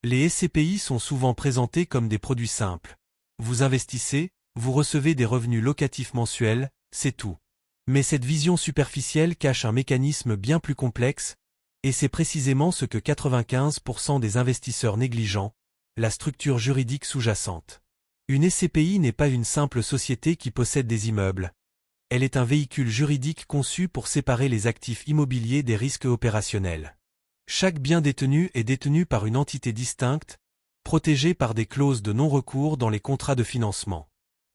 Les SCPI sont souvent présentés comme des produits simples. Vous investissez, vous recevez des revenus locatifs mensuels, c'est tout. Mais cette vision superficielle cache un mécanisme bien plus complexe, et c'est précisément ce que 95% des investisseurs négligent, la structure juridique sous-jacente. Une SCPI n'est pas une simple société qui possède des immeubles. Elle est un véhicule juridique conçu pour séparer les actifs immobiliers des risques opérationnels. Chaque bien détenu est détenu par une entité distincte, protégée par des clauses de non-recours dans les contrats de financement.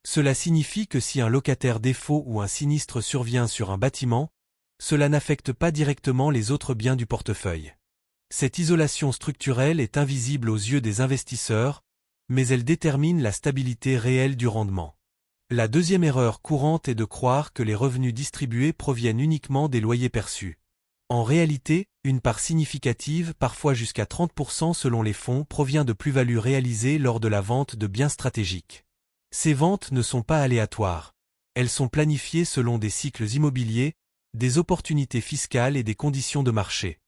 Cela signifie que si un locataire défaut ou un sinistre survient sur un bâtiment, cela n'affecte pas directement les autres biens du portefeuille. Cette isolation structurelle est invisible aux yeux des investisseurs, mais elle détermine la stabilité réelle du rendement. La deuxième erreur courante est de croire que les revenus distribués proviennent uniquement des loyers perçus. En réalité, une part significative, parfois jusqu'à 30% selon les fonds, provient de plus-values réalisées lors de la vente de biens stratégiques. Ces ventes ne sont pas aléatoires. Elles sont planifiées selon des cycles immobiliers, des opportunités fiscales et des conditions de marché.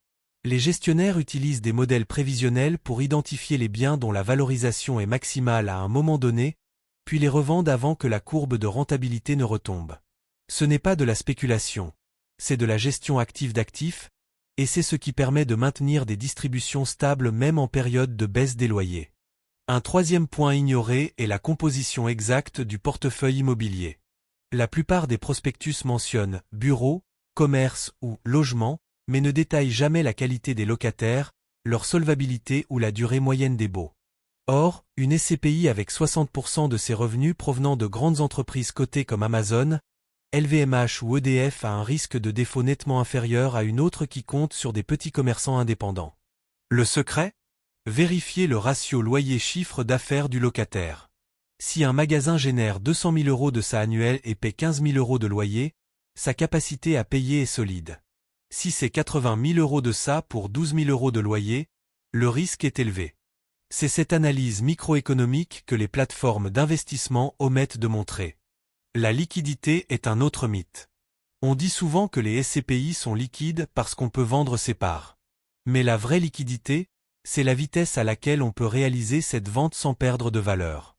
Les gestionnaires utilisent des modèles prévisionnels pour identifier les biens dont la valorisation est maximale à un moment donné, puis les revendent avant que la courbe de rentabilité ne retombe. Ce n'est pas de la spéculation, c'est de la gestion active d'actifs, et c'est ce qui permet de maintenir des distributions stables même en période de baisse des loyers. Un troisième point ignoré est la composition exacte du portefeuille immobilier. La plupart des prospectus mentionnent bureaux, commerce ou logement, mais ne détaillent jamais la qualité des locataires, leur solvabilité ou la durée moyenne des baux. Or, une SCPI avec 60% de ses revenus provenant de grandes entreprises cotées comme Amazon, LVMH ou EDF a un risque de défaut nettement inférieur à une autre qui compte sur des petits commerçants indépendants. Le secret ? Vérifiez le ratio loyer-chiffre d'affaires du locataire. Si un magasin génère 200 000 € de sa annuelle et paie 15 000 € de loyer, sa capacité à payer est solide. Si c'est 80 000 € de ça pour 12 000 € de loyer, le risque est élevé. C'est cette analyse microéconomique que les plateformes d'investissement omettent de montrer. La liquidité est un autre mythe. On dit souvent que les SCPI sont liquides parce qu'on peut vendre ses parts. Mais la vraie liquidité, c'est la vitesse à laquelle on peut réaliser cette vente sans perdre de valeur.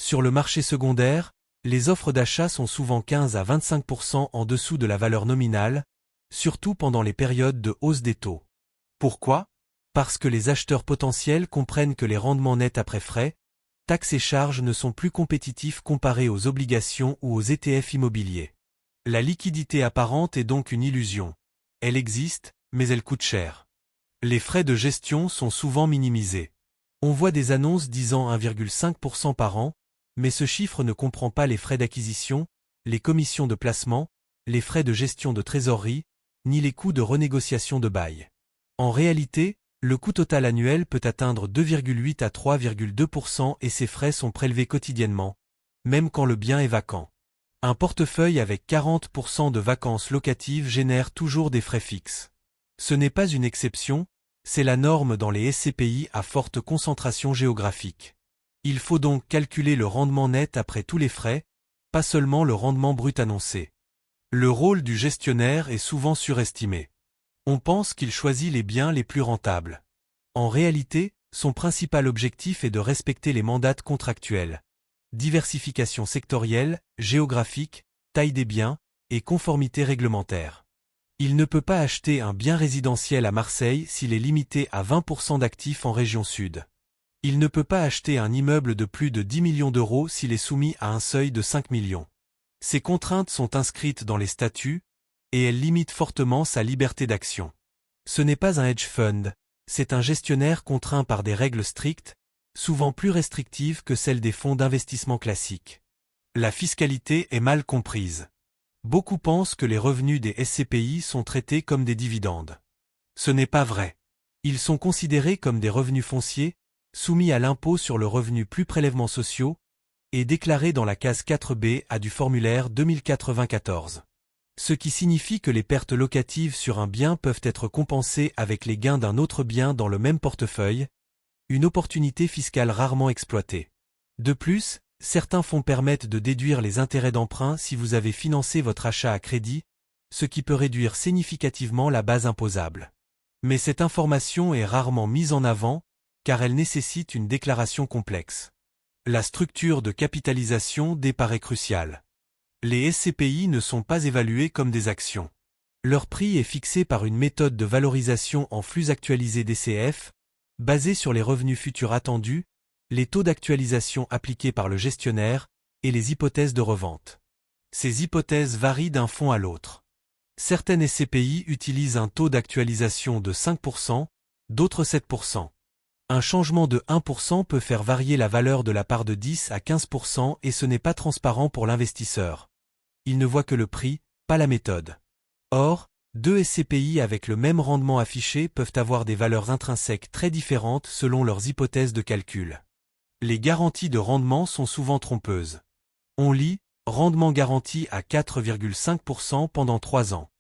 Sur le marché secondaire, les offres d'achat sont souvent 15 à 25% en dessous de la valeur nominale, surtout pendant les périodes de hausse des taux. Pourquoi ? Parce que les acheteurs potentiels comprennent que les rendements nets après frais, taxes et charges ne sont plus compétitifs comparés aux obligations ou aux ETF immobiliers. La liquidité apparente est donc une illusion. Elle existe, mais elle coûte cher. Les frais de gestion sont souvent minimisés. On voit des annonces disant 1,5% par an, mais ce chiffre ne comprend pas les frais d'acquisition, les commissions de placement, les frais de gestion de trésorerie, ni les coûts de renégociation de bail. En réalité, le coût total annuel peut atteindre 2,8 à 3,2% et ces frais sont prélevés quotidiennement, même quand le bien est vacant. Un portefeuille avec 40% de vacances locatives génère toujours des frais fixes. Ce n'est pas une exception, c'est la norme dans les SCPI à forte concentration géographique. Il faut donc calculer le rendement net après tous les frais, pas seulement le rendement brut annoncé. Le rôle du gestionnaire est souvent surestimé. On pense qu'il choisit les biens les plus rentables. En réalité, son principal objectif est de respecter les mandats contractuels. Diversification sectorielle, géographique, taille des biens, et conformité réglementaire. Il ne peut pas acheter un bien résidentiel à Marseille s'il est limité à 20% d'actifs en région sud. Il ne peut pas acheter un immeuble de plus de 10 millions d'euros s'il est soumis à un seuil de 5 millions. Ces contraintes sont inscrites dans les statuts, et elles limitent fortement sa liberté d'action. Ce n'est pas un hedge fund, c'est un gestionnaire contraint par des règles strictes, souvent plus restrictives que celles des fonds d'investissement classiques. La fiscalité est mal comprise. Beaucoup pensent que les revenus des SCPI sont traités comme des dividendes. Ce n'est pas vrai. Ils sont considérés comme des revenus fonciers, soumis à l'impôt sur le revenu plus prélèvements sociaux, et déclarés dans la case 4B A du formulaire 2094. Ce qui signifie que les pertes locatives sur un bien peuvent être compensées avec les gains d'un autre bien dans le même portefeuille, une opportunité fiscale rarement exploitée. De plus, certains fonds permettent de déduire les intérêts d'emprunt si vous avez financé votre achat à crédit, ce qui peut réduire significativement la base imposable. Mais cette information est rarement mise en avant, car elles nécessitent une déclaration complexe. La structure de capitalisation des paraît cruciale. Les SCPI ne sont pas évalués comme des actions. Leur prix est fixé par une méthode de valorisation en flux actualisé DCF, basée sur les revenus futurs attendus, les taux d'actualisation appliqués par le gestionnaire et les hypothèses de revente. Ces hypothèses varient d'un fonds à l'autre. Certaines SCPI utilisent un taux d'actualisation de 5%, d'autres 7%. Un changement de 1% peut faire varier la valeur de la part de 10 à 15% et ce n'est pas transparent pour l'investisseur. Il ne voit que le prix, pas la méthode. Or, deux SCPI avec le même rendement affiché peuvent avoir des valeurs intrinsèques très différentes selon leurs hypothèses de calcul. Les garanties de rendement sont souvent trompeuses. On lit « rendement garanti à 4,5% pendant 3 ans ».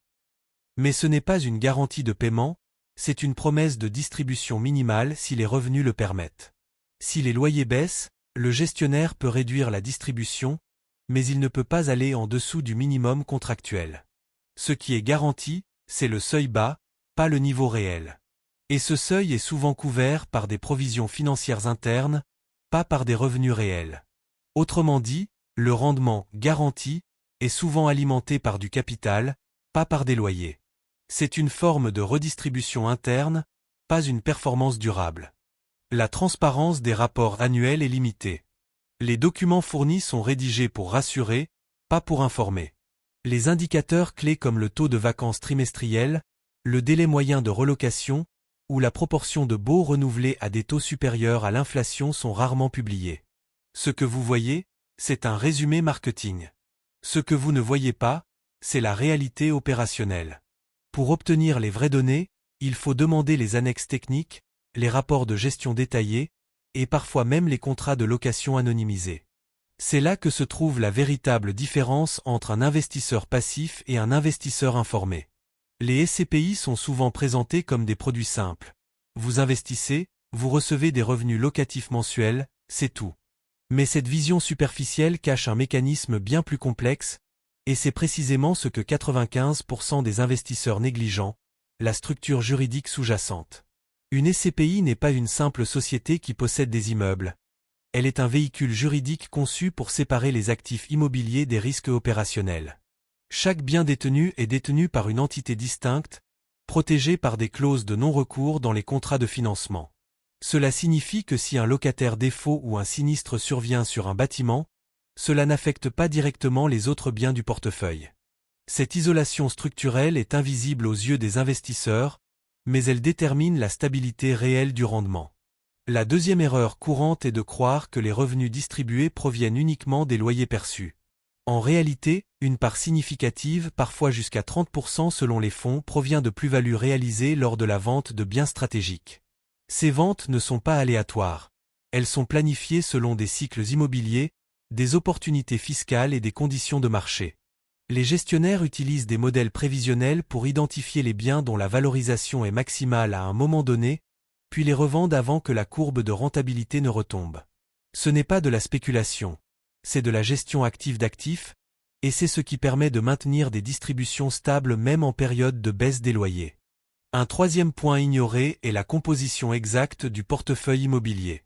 Mais ce n'est pas une garantie de paiement, c'est une promesse de distribution minimale si les revenus le permettent. Si les loyers baissent, le gestionnaire peut réduire la distribution, mais il ne peut pas aller en dessous du minimum contractuel. Ce qui est garanti, c'est le seuil bas, pas le niveau réel. Et ce seuil est souvent couvert par des provisions financières internes, pas par des revenus réels. Autrement dit, le rendement garanti est souvent alimenté par du capital, pas par des loyers. C'est une forme de redistribution interne, pas une performance durable. La transparence des rapports annuels est limitée. Les documents fournis sont rédigés pour rassurer, pas pour informer. Les indicateurs clés comme le taux de vacances trimestriel, le délai moyen de relocation ou la proportion de baux renouvelés à des taux supérieurs à l'inflation sont rarement publiés. Ce que vous voyez, c'est un résumé marketing. Ce que vous ne voyez pas, c'est la réalité opérationnelle. Pour obtenir les vraies données, il faut demander les annexes techniques, les rapports de gestion détaillés, et parfois même les contrats de location anonymisés. C'est là que se trouve la véritable différence entre un investisseur passif et un investisseur informé. Les SCPI sont souvent présentés comme des produits simples. Vous investissez, vous recevez des revenus locatifs mensuels, c'est tout. Mais cette vision superficielle cache un mécanisme bien plus complexe, et c'est précisément ce que 95% des investisseurs négligent, la structure juridique sous-jacente. Une SCPI n'est pas une simple société qui possède des immeubles. Elle est un véhicule juridique conçu pour séparer les actifs immobiliers des risques opérationnels. Chaque bien détenu est détenu par une entité distincte, protégée par des clauses de non-recours dans les contrats de financement. Cela signifie que si un locataire défaut ou un sinistre survient sur un bâtiment, cela n'affecte pas directement les autres biens du portefeuille. Cette isolation structurelle est invisible aux yeux des investisseurs, mais elle détermine la stabilité réelle du rendement. La deuxième erreur courante est de croire que les revenus distribués proviennent uniquement des loyers perçus. En réalité, une part significative, parfois jusqu'à 30% selon les fonds, provient de plus-values réalisées lors de la vente de biens stratégiques. Ces ventes ne sont pas aléatoires. Elles sont planifiées selon des cycles immobiliers, des opportunités fiscales et des conditions de marché. Les gestionnaires utilisent des modèles prévisionnels pour identifier les biens dont la valorisation est maximale à un moment donné, puis les revendent avant que la courbe de rentabilité ne retombe. Ce n'est pas de la spéculation, c'est de la gestion active d'actifs, et c'est ce qui permet de maintenir des distributions stables même en période de baisse des loyers. Un troisième point ignoré est la composition exacte du portefeuille immobilier.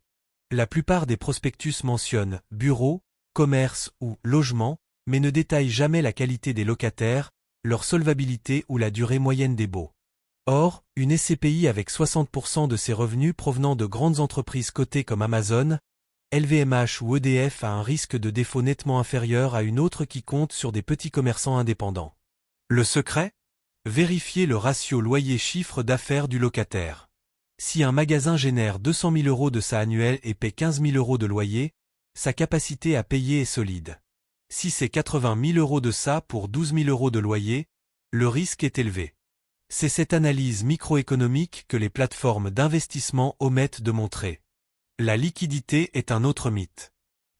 La plupart des prospectus mentionnent bureaux, commerce ou logement, mais ne détaillent jamais la qualité des locataires, leur solvabilité ou la durée moyenne des baux. Or, une SCPI avec 60% de ses revenus provenant de grandes entreprises cotées comme Amazon, LVMH ou EDF a un risque de défaut nettement inférieur à une autre qui compte sur des petits commerçants indépendants. Le secret ? Vérifiez le ratio loyer-chiffre d'affaires du locataire. Si un magasin génère 200 000 € de sa annuelle et paie 15 000 € de loyer, sa capacité à payer est solide. Si c'est 80 000 € de ça pour 12 000 € de loyer, le risque est élevé. C'est cette analyse microéconomique que les plateformes d'investissement omettent de montrer. La liquidité est un autre mythe.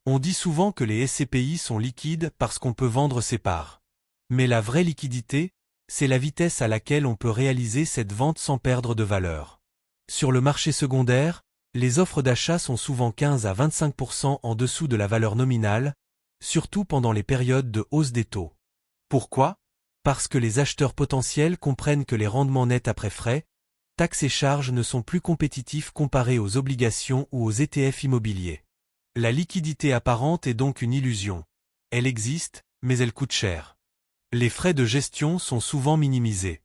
On dit souvent que les SCPI sont liquides parce qu'on peut vendre ses parts. Mais la vraie liquidité, c'est la vitesse à laquelle on peut réaliser cette vente sans perdre de valeur. Sur le marché secondaire, les offres d'achat sont souvent 15 à 25% en dessous de la valeur nominale, surtout pendant les périodes de hausse des taux. Pourquoi ? Parce que les acheteurs potentiels comprennent que les rendements nets après frais, taxes et charges ne sont plus compétitifs comparés aux obligations ou aux ETF immobiliers. La liquidité apparente est donc une illusion. Elle existe, mais elle coûte cher. Les frais de gestion sont souvent minimisés.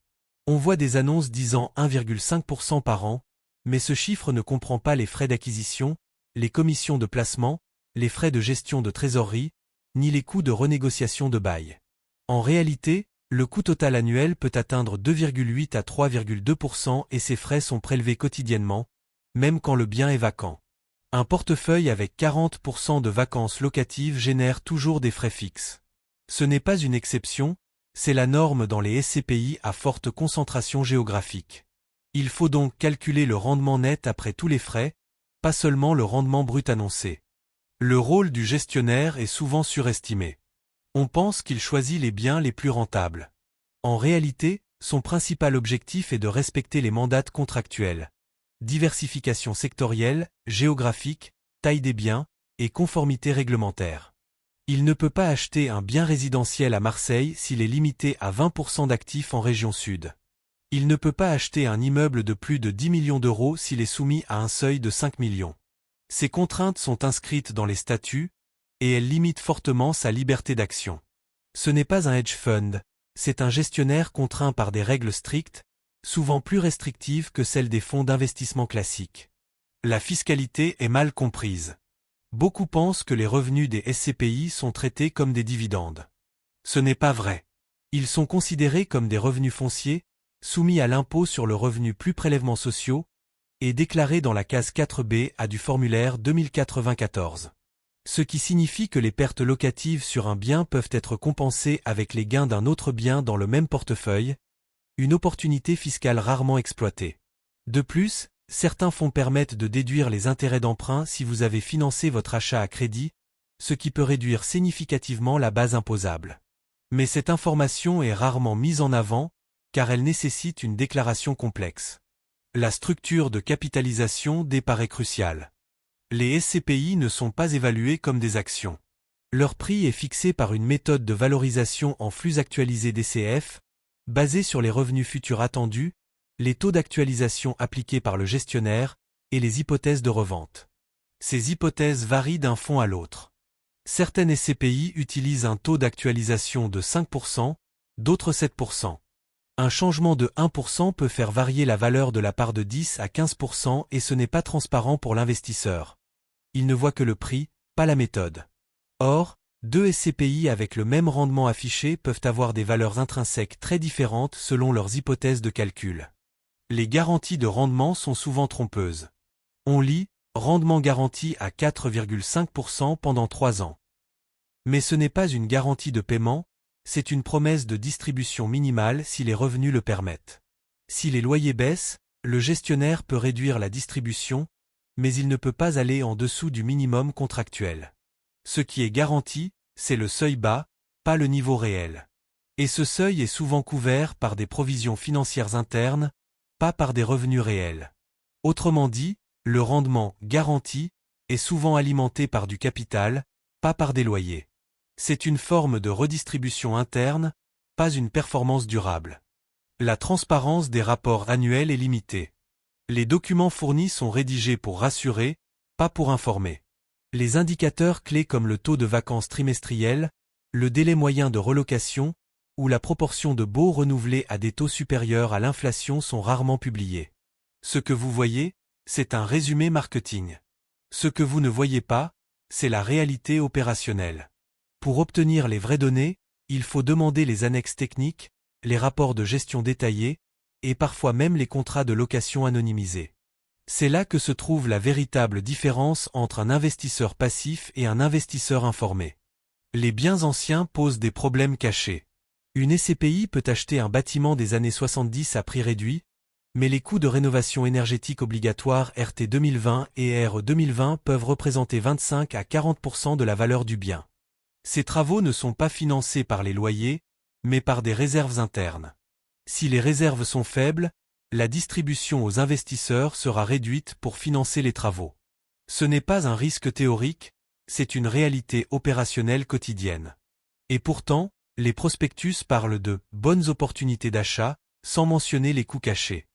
On voit des annonces disant 1,5% par an, mais ce chiffre ne comprend pas les frais d'acquisition, les commissions de placement, les frais de gestion de trésorerie, ni les coûts de renégociation de bail. En réalité, le coût total annuel peut atteindre 2,8 à 3,2% et ces frais sont prélevés quotidiennement, même quand le bien est vacant. Un portefeuille avec 40% de vacances locatives génère toujours des frais fixes. Ce n'est pas une exception, c'est la norme dans les SCPI à forte concentration géographique. Il faut donc calculer le rendement net après tous les frais, pas seulement le rendement brut annoncé. Le rôle du gestionnaire est souvent surestimé. On pense qu'il choisit les biens les plus rentables. En réalité, son principal objectif est de respecter les mandats contractuels. Diversification sectorielle, géographique, taille des biens, et conformité réglementaire. Il ne peut pas acheter un bien résidentiel à Marseille s'il est limité à 20% d'actifs en région sud. Il ne peut pas acheter un immeuble de plus de 10 millions d'euros s'il est soumis à un seuil de 5 millions. Ces contraintes sont inscrites dans les statuts, et elles limitent fortement sa liberté d'action. Ce n'est pas un hedge fund, c'est un gestionnaire contraint par des règles strictes, souvent plus restrictives que celles des fonds d'investissement classiques. La fiscalité est mal comprise. Beaucoup pensent que les revenus des SCPI sont traités comme des dividendes. Ce n'est pas vrai. Ils sont considérés comme des revenus fonciers, soumis à l'impôt sur le revenu plus prélèvements sociaux, et déclarés dans la case 4B à du formulaire 2094. Ce qui signifie que les pertes locatives sur un bien peuvent être compensées avec les gains d'un autre bien dans le même portefeuille, une opportunité fiscale rarement exploitée. De plus, certains fonds permettent de déduire les intérêts d'emprunt si vous avez financé votre achat à crédit, ce qui peut réduire significativement la base imposable. Mais cette information est rarement mise en avant, car elle nécessite une déclaration complexe. La structure de capitalisation paraît cruciale. Les SCPI ne sont pas évalués comme des actions. Leur prix est fixé par une méthode de valorisation en flux actualisé DCF, basée sur les revenus futurs attendus, les taux d'actualisation appliqués par le gestionnaire et les hypothèses de revente. Ces hypothèses varient d'un fonds à l'autre. Certaines SCPI utilisent un taux d'actualisation de 5%, d'autres 7%. Un changement de 1% peut faire varier la valeur de la part de 10 à 15% et ce n'est pas transparent pour l'investisseur. Il ne voit que le prix, pas la méthode. Or, deux SCPI avec le même rendement affiché peuvent avoir des valeurs intrinsèques très différentes selon leurs hypothèses de calcul. Les garanties de rendement sont souvent trompeuses. On lit « rendement garanti à 4,5% pendant 3 ans ». Mais ce n'est pas une garantie de paiement, c'est une promesse de distribution minimale si les revenus le permettent. Si les loyers baissent, le gestionnaire peut réduire la distribution, mais il ne peut pas aller en dessous du minimum contractuel. Ce qui est garanti, c'est le seuil bas, pas le niveau réel. Et ce seuil est souvent couvert par des provisions financières internes, pas par des revenus réels. Autrement dit, le rendement garanti est souvent alimenté par du capital, pas par des loyers. C'est une forme de redistribution interne, pas une performance durable. La transparence des rapports annuels est limitée. Les documents fournis sont rédigés pour rassurer, pas pour informer. Les indicateurs clés comme le taux de vacances trimestriel, le délai moyen de relocation, ou la proportion de baux renouvelés à des taux supérieurs à l'inflation sont rarement publiés. Ce que vous voyez, c'est un résumé marketing. Ce que vous ne voyez pas, c'est la réalité opérationnelle. Pour obtenir les vraies données, il faut demander les annexes techniques, les rapports de gestion détaillés, et parfois même les contrats de location anonymisés. C'est là que se trouve la véritable différence entre un investisseur passif et un investisseur informé. Les biens anciens posent des problèmes cachés. Une SCPI peut acheter un bâtiment des années 70 à prix réduit, mais les coûts de rénovation énergétique obligatoire RT 2020 et RE 2020 peuvent représenter 25 à 40% de la valeur du bien. Ces travaux ne sont pas financés par les loyers, mais par des réserves internes. Si les réserves sont faibles, la distribution aux investisseurs sera réduite pour financer les travaux. Ce n'est pas un risque théorique, c'est une réalité opérationnelle quotidienne. Et pourtant, les prospectus parlent de « bonnes opportunités d'achat » sans mentionner les coûts cachés.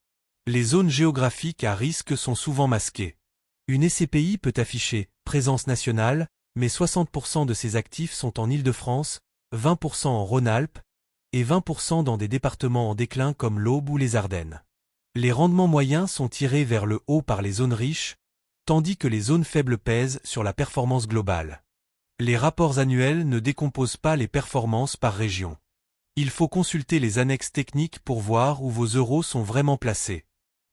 Les zones géographiques à risque sont souvent masquées. Une SCPI peut afficher « présence nationale », mais 60% de ses actifs sont en Île-de-France, 20% en Rhône-Alpes et 20% dans des départements en déclin comme l'Aube ou les Ardennes. Les rendements moyens sont tirés vers le haut par les zones riches, tandis que les zones faibles pèsent sur la performance globale. Les rapports annuels ne décomposent pas les performances par région. Il faut consulter les annexes techniques pour voir où vos euros sont vraiment placés.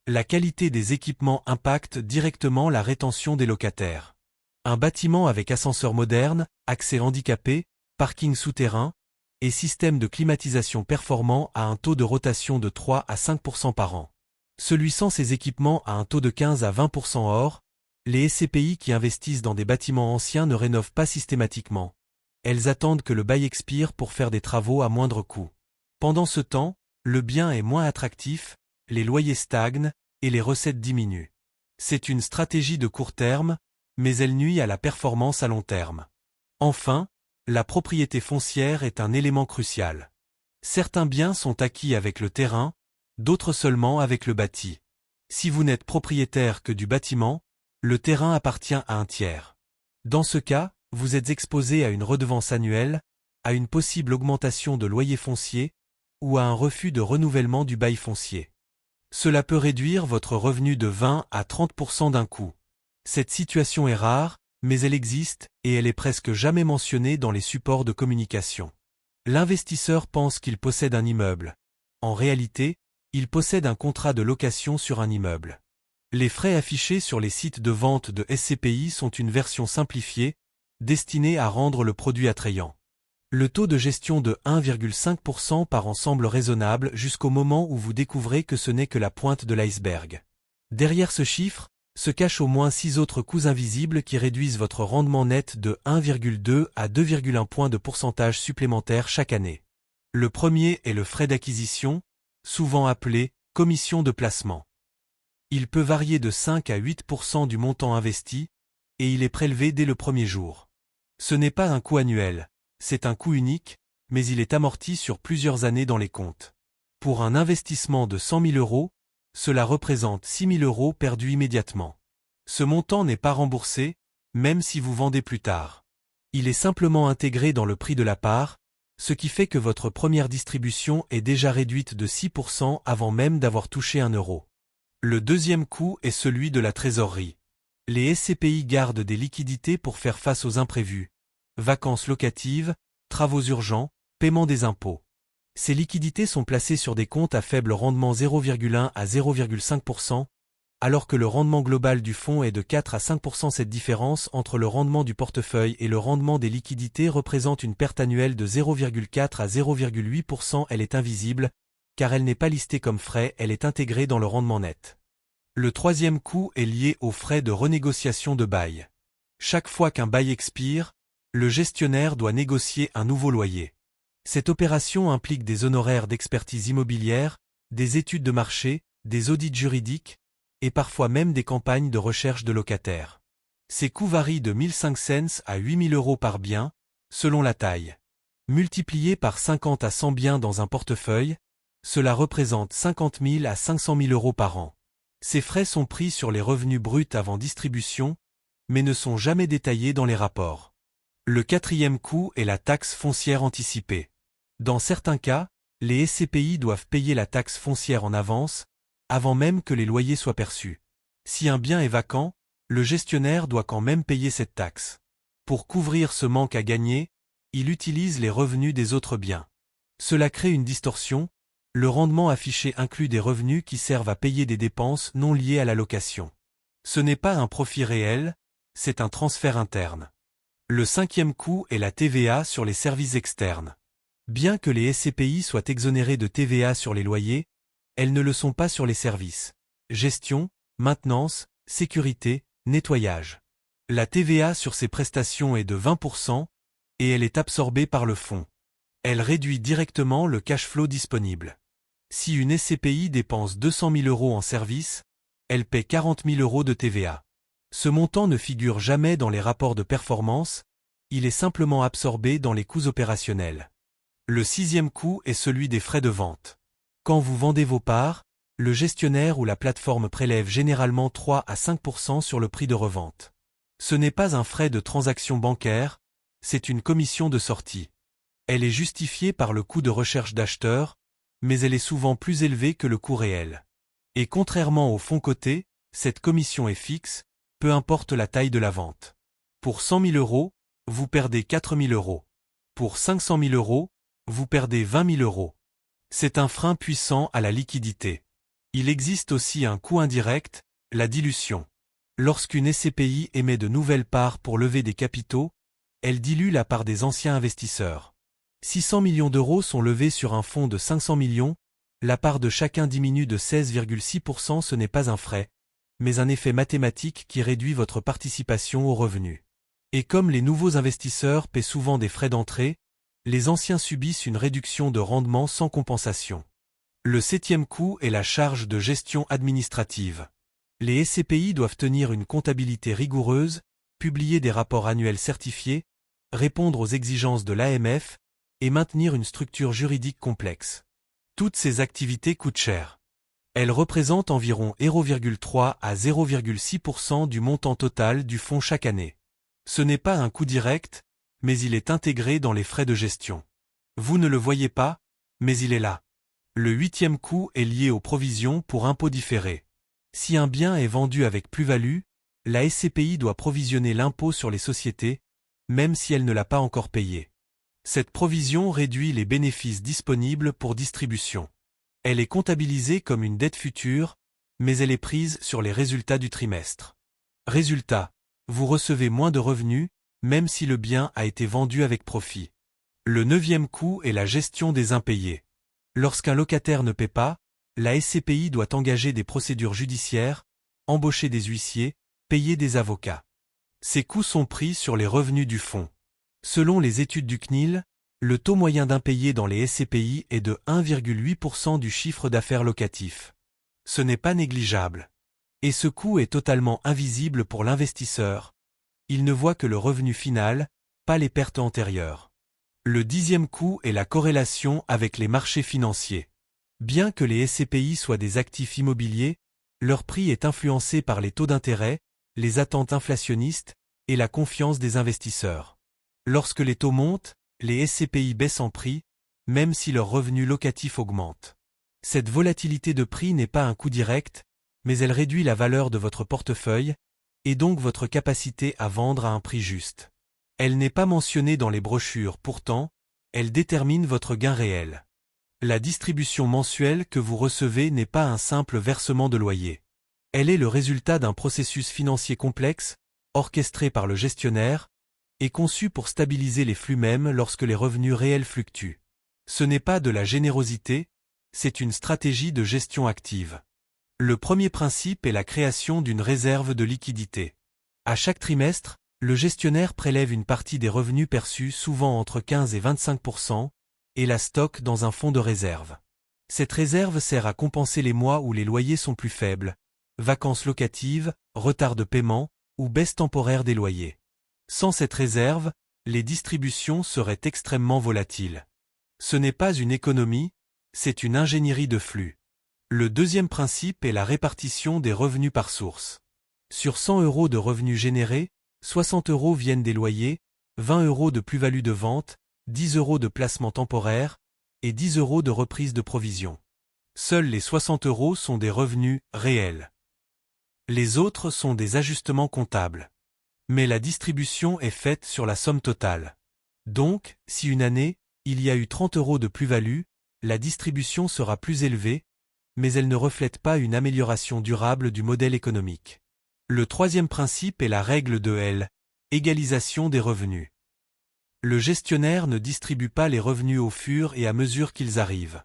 La qualité des équipements impacte directement la rétention des locataires. Un bâtiment avec ascenseur moderne, accès handicapé, parking souterrain et système de climatisation performant a un taux de rotation de 3 à 5% par an. Celui sans ces équipements a un taux de 15 à 20%. Or, les SCPI qui investissent dans des bâtiments anciens ne rénovent pas systématiquement. Elles attendent que le bail expire pour faire des travaux à moindre coût. Pendant ce temps, le bien est moins attractif, les loyers stagnent et les recettes diminuent. C'est une stratégie de court terme, mais elle nuit à la performance à long terme. Enfin, la propriété foncière est un élément crucial. Certains biens sont acquis avec le terrain, d'autres seulement avec le bâti. Si vous n'êtes propriétaire que du bâtiment, le terrain appartient à un tiers. Dans ce cas, vous êtes exposé à une redevance annuelle, à une possible augmentation de loyer foncier ou à un refus de renouvellement du bail foncier. Cela peut réduire votre revenu de 20 à 30% d'un coup. Cette situation est rare, mais elle existe et elle est presque jamais mentionnée dans les supports de communication. L'investisseur pense qu'il possède un immeuble. En réalité, il possède un contrat de location sur un immeuble. Les frais affichés sur les sites de vente de SCPI sont une version simplifiée, destinée à rendre le produit attrayant. Le taux de gestion de 1,5% par an semble raisonnable jusqu'au moment où vous découvrez que ce n'est que la pointe de l'iceberg. Derrière ce chiffre, se cachent au moins 6 autres coûts invisibles qui réduisent votre rendement net de 1,2 à 2,1 points de pourcentage supplémentaire chaque année. Le premier est le frais d'acquisition, souvent appelé commission de placement. Il peut varier de 5 à 8% du montant investi, et il est prélevé dès le premier jour. Ce n'est pas un coût annuel, c'est un coût unique, mais il est amorti sur plusieurs années dans les comptes. Pour un investissement de 100 000 €, cela représente 6 000 € perdus immédiatement. Ce montant n'est pas remboursé, même si vous vendez plus tard. Il est simplement intégré dans le prix de la part, ce qui fait que votre première distribution est déjà réduite de 6% avant même d'avoir touché 1 euro. Le deuxième coût est celui de la trésorerie. Les SCPI gardent des liquidités pour faire face aux imprévus, vacances locatives, travaux urgents, paiement des impôts. Ces liquidités sont placées sur des comptes à faible rendement 0,1 à 0,5%, alors que le rendement global du fonds est de 4 à 5%. Cette différence entre le rendement du portefeuille et le rendement des liquidités représente une perte annuelle de 0,4 à 0,8%. Elle est invisible, car elle n'est pas listée comme frais, elle est intégrée dans le rendement net. Le troisième coût est lié aux frais de renégociation de bail. Chaque fois qu'un bail expire, le gestionnaire doit négocier un nouveau loyer. Cette opération implique des honoraires d'expertise immobilière, des études de marché, des audits juridiques, et parfois même des campagnes de recherche de locataires. Ces coûts varient de 1 500 cents à 8 000 € par bien, selon la taille. Multipliés par 50 à 100 biens dans un portefeuille, cela représente 50 000 à 500 000 € par an. Ces frais sont pris sur les revenus bruts avant distribution, mais ne sont jamais détaillés dans les rapports. Le quatrième coût est la taxe foncière anticipée. Dans certains cas, les SCPI doivent payer la taxe foncière en avance, avant même que les loyers soient perçus. Si un bien est vacant, le gestionnaire doit quand même payer cette taxe. Pour couvrir ce manque à gagner, il utilise les revenus des autres biens. Cela crée une distorsion, le rendement affiché inclut des revenus qui servent à payer des dépenses non liées à la location. Ce n'est pas un profit réel, c'est un transfert interne. Le cinquième coût est la TVA sur les services externes. Bien que les SCPI soient exonérées de TVA sur les loyers, elles ne le sont pas sur les services. Gestion, maintenance, sécurité, nettoyage. La TVA sur ces prestations est de 20%, et elle est absorbée par le fonds. Elle réduit directement le cash flow disponible. Si une SCPI dépense 200 000 € en services, elle paie 40 000 € de TVA. Ce montant ne figure jamais dans les rapports de performance, il est simplement absorbé dans les coûts opérationnels. Le sixième coût est celui des frais de vente. Quand vous vendez vos parts, le gestionnaire ou la plateforme prélève généralement 3 à 5% sur le prix de revente. Ce n'est pas un frais de transaction bancaire, c'est une commission de sortie. Elle est justifiée par le coût de recherche d'acheteur, mais elle est souvent plus élevée que le coût réel. Et contrairement au fonds coté, cette commission est fixe, peu importe la taille de la vente. Pour 100 000 €, vous perdez 4 000 €. Pour 500 000 €, vous perdez 20 000 €. C'est un frein puissant à la liquidité. Il existe aussi un coût indirect, la dilution. Lorsqu'une SCPI émet de nouvelles parts pour lever des capitaux, elle dilue la part des anciens investisseurs. 600 millions d'euros sont levés sur un fonds de 500 millions, la part de chacun diminue de 16,6%. Ce n'est pas un frais, mais un effet mathématique qui réduit votre participation aux revenus. Et comme les nouveaux investisseurs paient souvent des frais d'entrée, les anciens subissent une réduction de rendement sans compensation. Le 7e coût est la charge de gestion administrative. Les SCPI doivent tenir une comptabilité rigoureuse, publier des rapports annuels certifiés, répondre aux exigences de l'AMF et maintenir une structure juridique complexe. Toutes ces activités coûtent cher. Elles représentent environ 0,3 à 0,6% du montant total du fonds chaque année. Ce n'est pas un coût direct, mais il est intégré dans les frais de gestion. Vous ne le voyez pas, mais il est là. Le 8e coût est lié aux provisions pour impôts différés. Si un bien est vendu avec plus-value, la SCPI doit provisionner l'impôt sur les sociétés, même si elle ne l'a pas encore payé. Cette provision réduit les bénéfices disponibles pour distribution. Elle est comptabilisée comme une dette future, mais elle est prise sur les résultats du trimestre. Résultat, vous recevez moins de revenus, même si le bien a été vendu avec profit. Le 9e coût est la gestion des impayés. Lorsqu'un locataire ne paie pas, la SCPI doit engager des procédures judiciaires, embaucher des huissiers, payer des avocats. Ces coûts sont pris sur les revenus du fonds. Selon les études du CNIL, le taux moyen d'impayés dans les SCPI est de 1,8% du chiffre d'affaires locatif. Ce n'est pas négligeable. Et ce coût est totalement invisible pour l'investisseur. Il ne voit que le revenu final, pas les pertes antérieures. Le 10e coût est la corrélation avec les marchés financiers. Bien que les SCPI soient des actifs immobiliers, leur prix est influencé par les taux d'intérêt, les attentes inflationnistes et la confiance des investisseurs. Lorsque les taux montent, les SCPI baissent en prix, même si leurs revenus locatifs augmentent. Cette volatilité de prix n'est pas un coût direct, mais elle réduit la valeur de votre portefeuille, et donc votre capacité à vendre à un prix juste. Elle n'est pas mentionnée dans les brochures, pourtant, elle détermine votre gain réel. La distribution mensuelle que vous recevez n'est pas un simple versement de loyer. Elle est le résultat d'un processus financier complexe, orchestré par le gestionnaire, et conçu pour stabiliser les flux même lorsque les revenus réels fluctuent. Ce n'est pas de la générosité, c'est une stratégie de gestion active. Le premier principe est la création d'une réserve de liquidité. À chaque trimestre, le gestionnaire prélève une partie des revenus perçus, souvent entre 15 et 25%, et la stocke dans un fonds de réserve. Cette réserve sert à compenser les mois où les loyers sont plus faibles, vacances locatives, retard de paiement, ou baisse temporaire des loyers. Sans cette réserve, les distributions seraient extrêmement volatiles. Ce n'est pas une économie, c'est une ingénierie de flux. Le deuxième principe est la répartition des revenus par source. Sur 100 € de revenus générés, 60 € viennent des loyers, 20 € de plus-value de vente, 10 € de placement temporaire et 10 € de reprise de provision. Seuls les 60 € sont des revenus réels. Les autres sont des ajustements comptables. Mais la distribution est faite sur la somme totale. Donc, si une année, il y a eu 30 € de plus-value, la distribution sera plus élevée, mais elle ne reflète pas une amélioration durable du modèle économique. Le troisième principe est la règle de L, égalisation des revenus. Le gestionnaire ne distribue pas les revenus au fur et à mesure qu'ils arrivent.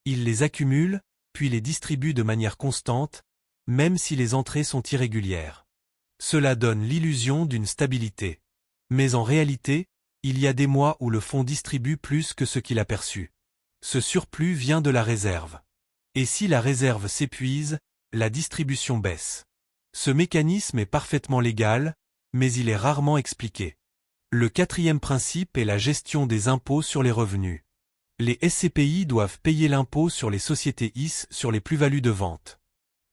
Il les accumule, puis les distribue de manière constante, même si les entrées sont irrégulières. Cela donne l'illusion d'une stabilité. Mais en réalité, il y a des mois où le fonds distribue plus que ce qu'il a perçu. Ce surplus vient de la réserve. Et si la réserve s'épuise, la distribution baisse. Ce mécanisme est parfaitement légal, mais il est rarement expliqué. Le quatrième principe est la gestion des impôts sur les revenus. Les SCPI doivent payer l'impôt sur les sociétés IS sur les plus-values de vente.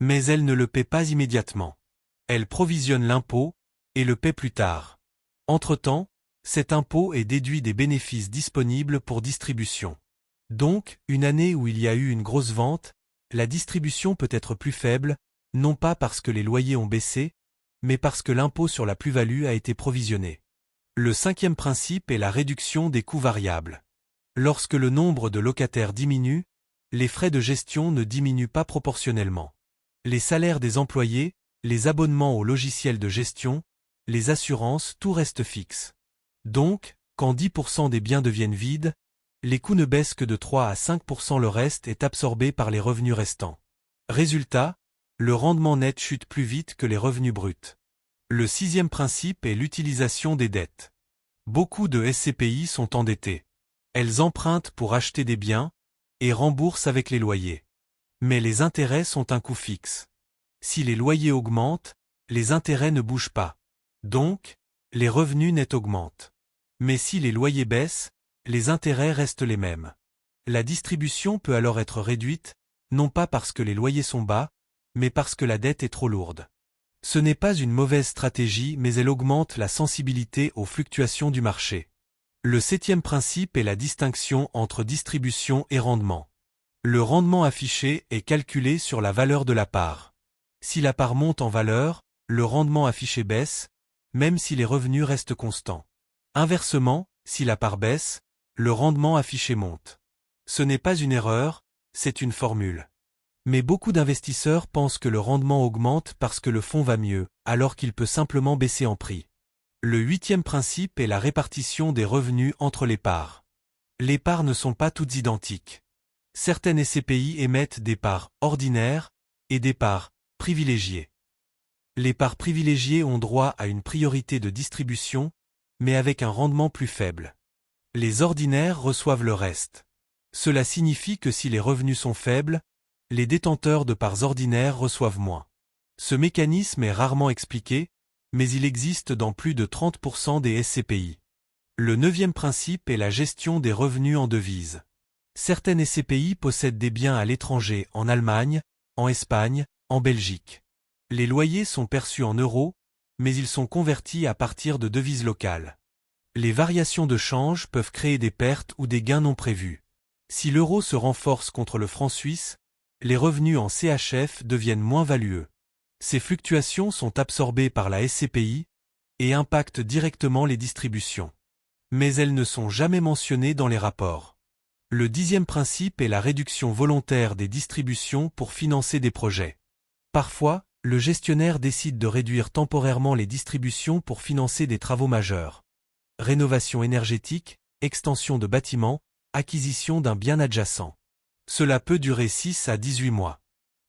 Mais elles ne le paient pas immédiatement. Elles provisionnent l'impôt et le paient plus tard. Entre-temps, cet impôt est déduit des bénéfices disponibles pour distribution. Donc, une année où il y a eu une grosse vente, la distribution peut être plus faible, non pas parce que les loyers ont baissé, mais parce que l'impôt sur la plus-value a été provisionné. Le cinquième principe est la réduction des coûts variables. Lorsque le nombre de locataires diminue, les frais de gestion ne diminuent pas proportionnellement. Les salaires des employés, les abonnements aux logiciels de gestion, les assurances, tout reste fixe. Donc, quand 10% des biens deviennent vides, les coûts ne baissent que de 3 à 5%, le reste est absorbé par les revenus restants. Résultat, le rendement net chute plus vite que les revenus bruts. Le sixième principe est l'utilisation des dettes. Beaucoup de SCPI sont endettées. Elles empruntent pour acheter des biens et remboursent avec les loyers. Mais les intérêts sont un coût fixe. Si les loyers augmentent, les intérêts ne bougent pas. Donc, les revenus nets augmentent. Mais si les loyers baissent, les intérêts restent les mêmes. La distribution peut alors être réduite, non pas parce que les loyers sont bas, mais parce que la dette est trop lourde. Ce n'est pas une mauvaise stratégie, mais elle augmente la sensibilité aux fluctuations du marché. Le septième principe est la distinction entre distribution et rendement. Le rendement affiché est calculé sur la valeur de la part. Si la part monte en valeur, le rendement affiché baisse, même si les revenus restent constants. Inversement, si la part baisse, le rendement affiché monte. Ce n'est pas une erreur, c'est une formule. Mais beaucoup d'investisseurs pensent que le rendement augmente parce que le fonds va mieux, alors qu'il peut simplement baisser en prix. Le huitième principe est la répartition des revenus entre les parts. Les parts ne sont pas toutes identiques. Certaines SCPI émettent des parts ordinaires et des parts privilégiées. Les parts privilégiées ont droit à une priorité de distribution, mais avec un rendement plus faible. Les ordinaires reçoivent le reste. Cela signifie que si les revenus sont faibles, les détenteurs de parts ordinaires reçoivent moins. Ce mécanisme est rarement expliqué, mais il existe dans plus de 30% des SCPI. Le neuvième principe est la gestion des revenus en devises. Certaines SCPI possèdent des biens à l'étranger, en Allemagne, en Espagne, en Belgique. Les loyers sont perçus en euros, mais ils sont convertis à partir de devises locales. Les variations de change peuvent créer des pertes ou des gains non prévus. Si l'euro se renforce contre le franc suisse, les revenus en CHF deviennent moins valueux. Ces fluctuations sont absorbées par la SCPI et impactent directement les distributions. Mais elles ne sont jamais mentionnées dans les rapports. Le dixième principe est la réduction volontaire des distributions pour financer des projets. Parfois, le gestionnaire décide de réduire temporairement les distributions pour financer des travaux majeurs. Rénovation énergétique, extension de bâtiments, acquisition d'un bien adjacent. Cela peut durer 6 à 18 mois.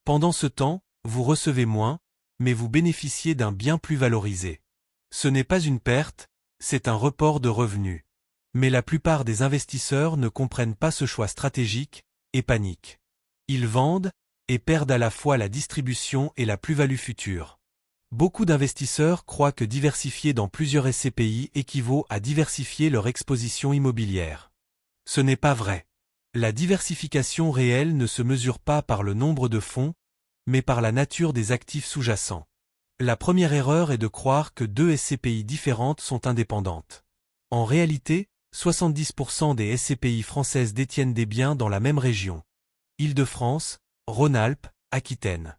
Pendant ce temps, vous recevez moins, mais vous bénéficiez d'un bien plus valorisé. Ce n'est pas une perte, c'est un report de revenus. Mais la plupart des investisseurs ne comprennent pas ce choix stratégique et paniquent. Ils vendent et perdent à la fois la distribution et la plus-value future. Beaucoup d'investisseurs croient que diversifier dans plusieurs SCPI équivaut à diversifier leur exposition immobilière. Ce n'est pas vrai. La diversification réelle ne se mesure pas par le nombre de fonds, mais par la nature des actifs sous-jacents. La première erreur est de croire que deux SCPI différentes sont indépendantes. En réalité, 70% des SCPI françaises détiennent des biens dans la même région. Île-de-France, Rhône-Alpes, Aquitaine.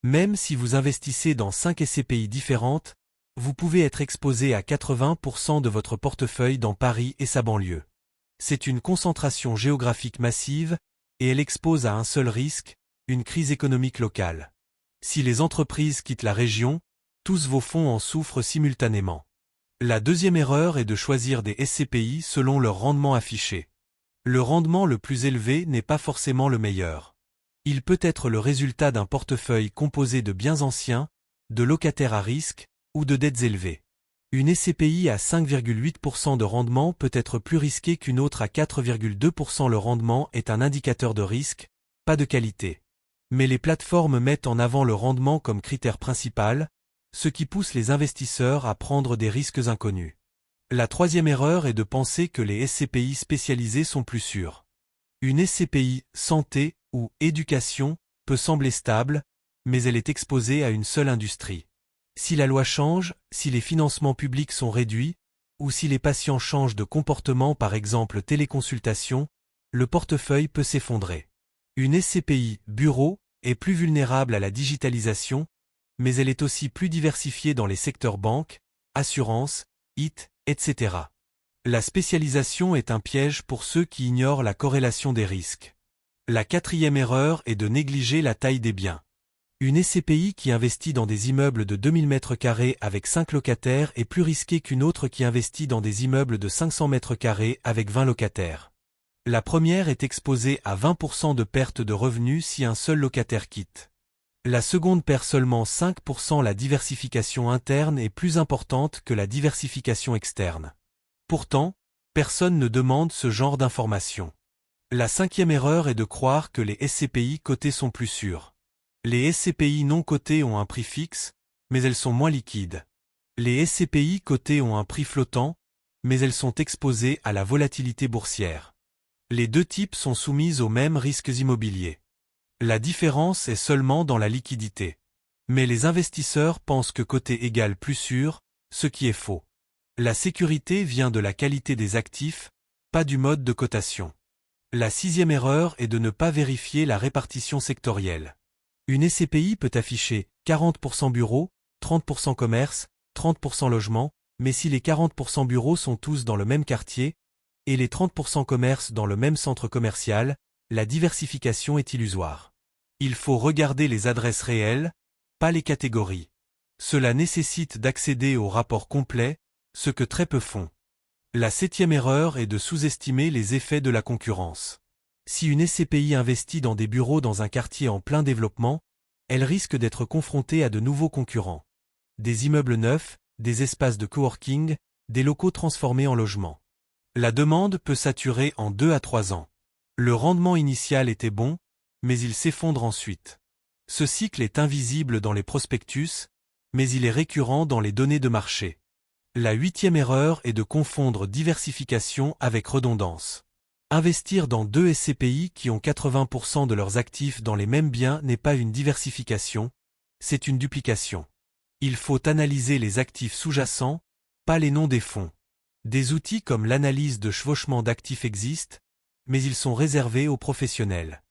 Même si vous investissez dans 5 SCPI différentes, vous pouvez être exposé à 80% de votre portefeuille dans Paris et sa banlieue. C'est une concentration géographique massive, et elle expose à un seul risque, une crise économique locale. Si les entreprises quittent la région, tous vos fonds en souffrent simultanément. La deuxième erreur est de choisir des SCPI selon leur rendement affiché. Le rendement le plus élevé n'est pas forcément le meilleur. Il peut être le résultat d'un portefeuille composé de biens anciens, de locataires à risque ou de dettes élevées. Une SCPI à 5,8% de rendement peut être plus risquée qu'une autre à 4,2%. Le rendement est un indicateur de risque, pas de qualité. Mais les plateformes mettent en avant le rendement comme critère principal, ce qui pousse les investisseurs à prendre des risques inconnus. La troisième erreur est de penser que les SCPI spécialisés sont plus sûrs. Une SCPI santé ou éducation peut sembler stable, mais elle est exposée à une seule industrie. Si la loi change, si les financements publics sont réduits, ou si les patients changent de comportement, par exemple téléconsultation, le portefeuille peut s'effondrer. Une SCPI bureau est plus vulnérable à la digitalisation, mais elle est aussi plus diversifiée dans les secteurs banque, assurance, IT, etc. La spécialisation est un piège pour ceux qui ignorent la corrélation des risques. La quatrième erreur est de négliger la taille des biens. Une SCPI qui investit dans des immeubles de 2000 m² avec 5 locataires est plus risquée qu'une autre qui investit dans des immeubles de 500 m² avec 20 locataires. La première est exposée à 20% de perte de revenus si un seul locataire quitte. La seconde perd seulement 5%. La diversification interne est plus importante que la diversification externe. Pourtant, personne ne demande ce genre d'informations. La cinquième erreur est de croire que les SCPI cotées sont plus sûres. Les SCPI non cotées ont un prix fixe, mais elles sont moins liquides. Les SCPI cotées ont un prix flottant, mais elles sont exposées à la volatilité boursière. Les deux types sont soumis aux mêmes risques immobiliers. La différence est seulement dans la liquidité. Mais les investisseurs pensent que coté égale plus sûr, ce qui est faux. La sécurité vient de la qualité des actifs, pas du mode de cotation. La sixième erreur est de ne pas vérifier la répartition sectorielle. Une SCPI peut afficher 40% bureaux, 30% commerce, 30% logement, mais si les 40% bureaux sont tous dans le même quartier, et les 30% commerce dans le même centre commercial, la diversification est illusoire. Il faut regarder les adresses réelles, pas les catégories. Cela nécessite d'accéder au rapport complet, ce que très peu font. La septième erreur est de sous-estimer les effets de la concurrence. Si une SCPI investit dans des bureaux dans un quartier en plein développement, elle risque d'être confrontée à de nouveaux concurrents. Des immeubles neufs, des espaces de coworking, des locaux transformés en logements. La demande peut saturer en 2 à 3 ans. Le rendement initial était bon, mais il s'effondre ensuite. Ce cycle est invisible dans les prospectus, mais il est récurrent dans les données de marché. La huitième erreur est de confondre diversification avec redondance. Investir dans deux SCPI qui ont 80% de leurs actifs dans les mêmes biens n'est pas une diversification, c'est une duplication. Il faut analyser les actifs sous-jacents, pas les noms des fonds. Des outils comme l'analyse de chevauchement d'actifs existent, mais ils sont réservés aux professionnels.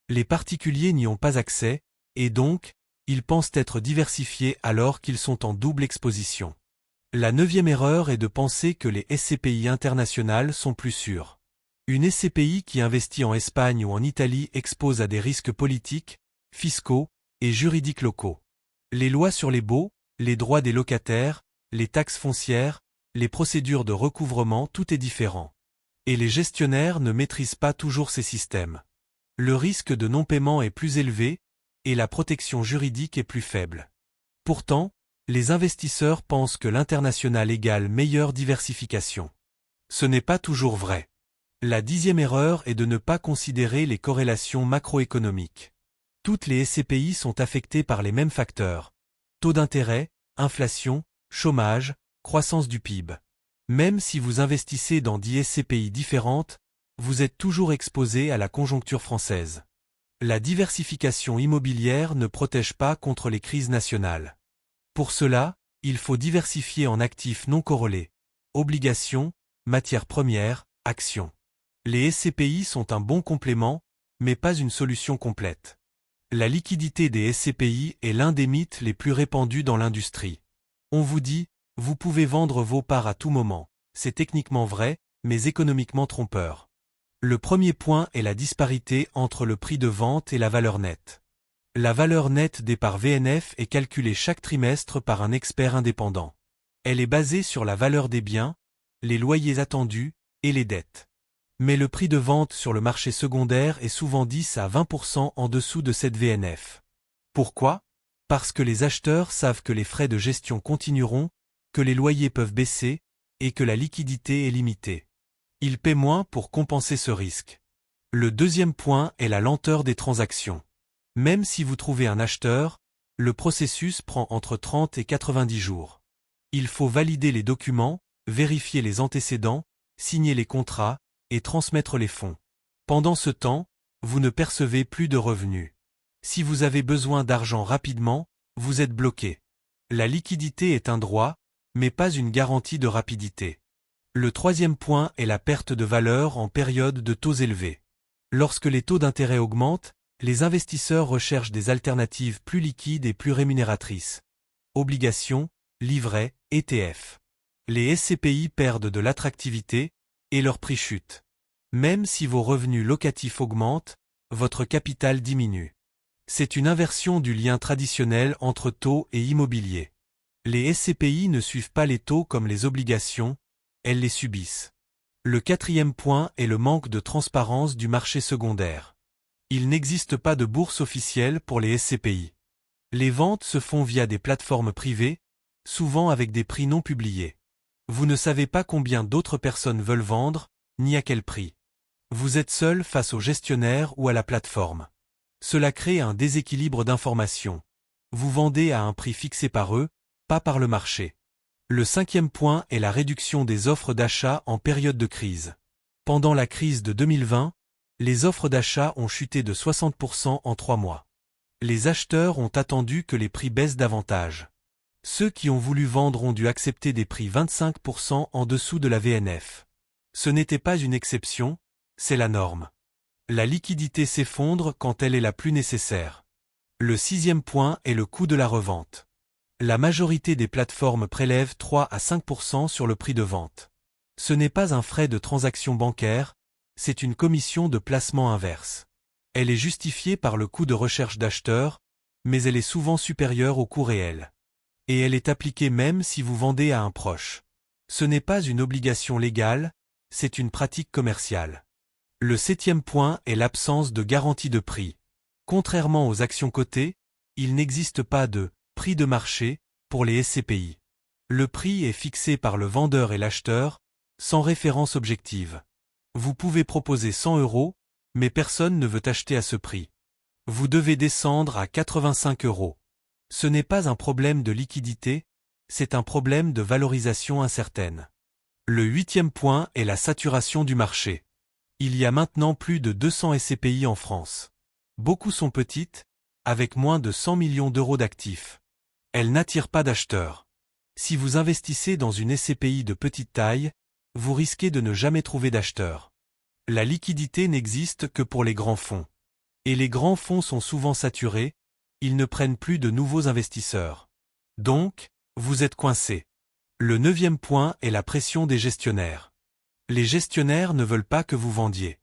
Les particuliers n'y ont pas accès, et donc, ils pensent être diversifiés alors qu'ils sont en double exposition. La neuvième erreur est de penser que les SCPI internationales sont plus sûres. Une SCPI qui investit en Espagne ou en Italie expose à des risques politiques, fiscaux et juridiques locaux. Les lois sur les baux, les droits des locataires, les taxes foncières, les procédures de recouvrement, tout est différent. Et les gestionnaires ne maîtrisent pas toujours ces systèmes. Le risque de non-paiement est plus élevé, et la protection juridique est plus faible. Pourtant, les investisseurs pensent que l'international égale meilleure diversification. Ce n'est pas toujours vrai. La dixième erreur est de ne pas considérer les corrélations macroéconomiques. Toutes les SCPI sont affectées par les mêmes facteurs. Taux d'intérêt, inflation, chômage, croissance du PIB. Même si vous investissez dans 10 SCPI différentes, vous êtes toujours exposé à la conjoncture française. La diversification immobilière ne protège pas contre les crises nationales. Pour cela, il faut diversifier en actifs non corrélés, obligations, matières premières, actions. Les SCPI sont un bon complément, mais pas une solution complète. La liquidité des SCPI est l'un des mythes les plus répandus dans l'industrie. On vous dit, vous pouvez vendre vos parts à tout moment. C'est techniquement vrai, mais économiquement trompeur. Le premier point est la disparité entre le prix de vente et la valeur nette. La valeur nette des parts VNF est calculée chaque trimestre par un expert indépendant. Elle est basée sur la valeur des biens, les loyers attendus et les dettes. Mais le prix de vente sur le marché secondaire est souvent 10 à 20% en dessous de cette VNF. Pourquoi ? Parce que les acheteurs savent que les frais de gestion continueront, que les loyers peuvent baisser et que la liquidité est limitée. Ils paient moins pour compenser ce risque. Le deuxième point est la lenteur des transactions. Même si vous trouvez un acheteur, le processus prend entre 30 et 90 jours. Il faut valider les documents, vérifier les antécédents, signer les contrats et transmettre les fonds. Pendant ce temps, vous ne percevez plus de revenus. Si vous avez besoin d'argent rapidement, vous êtes bloqué. La liquidité est un droit, mais pas une garantie de rapidité. Le troisième point est la perte de valeur en période de taux élevés. Lorsque les taux d'intérêt augmentent, les investisseurs recherchent des alternatives plus liquides et plus rémunératrices. Obligations, livrets, ETF. Les SCPI perdent de l'attractivité et leur prix chute. Même si vos revenus locatifs augmentent, votre capital diminue. C'est une inversion du lien traditionnel entre taux et immobilier. Les SCPI ne suivent pas les taux comme les obligations, elles les subissent. Le quatrième point est le manque de transparence du marché secondaire. Il n'existe pas de bourse officielle pour les SCPI. Les ventes se font via des plateformes privées, souvent avec des prix non publiés. Vous ne savez pas combien d'autres personnes veulent vendre, ni à quel prix. Vous êtes seul face au gestionnaire ou à la plateforme. Cela crée un déséquilibre d'information. Vous vendez à un prix fixé par eux, pas par le marché. Le cinquième point est la réduction des offres d'achat en période de crise. Pendant la crise de 2020, les offres d'achat ont chuté de 60% en 3 mois. Les acheteurs ont attendu que les prix baissent davantage. Ceux qui ont voulu vendre ont dû accepter des prix 25% en dessous de la VNF. Ce n'était pas une exception, c'est la norme. La liquidité s'effondre quand elle est la plus nécessaire. Le sixième point est le coût de la revente. La majorité des plateformes prélèvent 3 à 5% sur le prix de vente. Ce n'est pas un frais de transaction bancaire, c'est une commission de placement inverse. Elle est justifiée par le coût de recherche d'acheteurs, mais elle est souvent supérieure au coût réel. Et elle est appliquée même si vous vendez à un proche. Ce n'est pas une obligation légale, c'est une pratique commerciale. Le septième point est l'absence de garantie de prix. Contrairement aux actions cotées, il n'existe pas de prix de marché pour les SCPI. Le prix est fixé par le vendeur et l'acheteur, sans référence objective. Vous pouvez proposer 100 €, mais personne ne veut acheter à ce prix. Vous devez descendre à 85 €. Ce n'est pas un problème de liquidité, c'est un problème de valorisation incertaine. Le huitième point est la saturation du marché. Il y a maintenant plus de 200 SCPI en France. Beaucoup sont petites, avec moins de 100 millions d'euros d'actifs. Elles n'attirent pas d'acheteurs. Si vous investissez dans une SCPI de petite taille, vous risquez de ne jamais trouver d'acheteurs. La liquidité n'existe que pour les grands fonds. Et les grands fonds sont souvent saturés, ils ne prennent plus de nouveaux investisseurs. Donc, vous êtes coincé. Le neuvième point est la pression des gestionnaires. Les gestionnaires ne veulent pas que vous vendiez.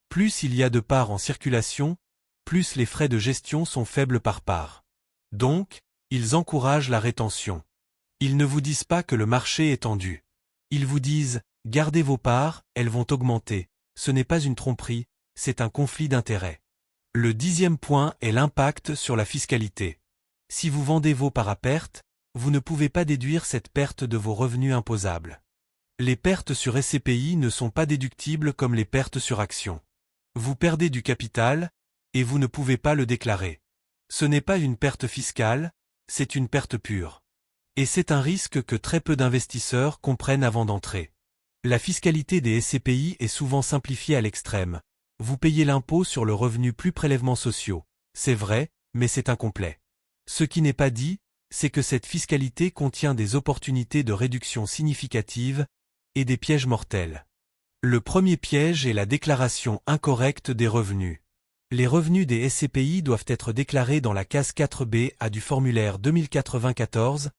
Plus il y a de parts en circulation, plus les frais de gestion sont faibles par part. Donc, ils encouragent la rétention. Ils ne vous disent pas que le marché est tendu. Ils vous disent, gardez vos parts, elles vont augmenter. Ce n'est pas une tromperie, c'est un conflit d'intérêts. Le dixième point est l'impact sur la fiscalité. Si vous vendez vos parts à perte, vous ne pouvez pas déduire cette perte de vos revenus imposables. Les pertes sur SCPI ne sont pas déductibles comme les pertes sur actions. Vous perdez du capital, et vous ne pouvez pas le déclarer. Ce n'est pas une perte fiscale, c'est une perte pure. Et c'est un risque que très peu d'investisseurs comprennent avant d'entrer. La fiscalité des SCPI est souvent simplifiée à l'extrême. Vous payez l'impôt sur le revenu plus prélèvements sociaux. C'est vrai, mais c'est incomplet. Ce qui n'est pas dit, c'est que cette fiscalité contient des opportunités de réduction significatives et des pièges mortels. Le premier piège est la déclaration incorrecte des revenus. Les revenus des SCPI doivent être déclarés dans la case 4B A du formulaire 2094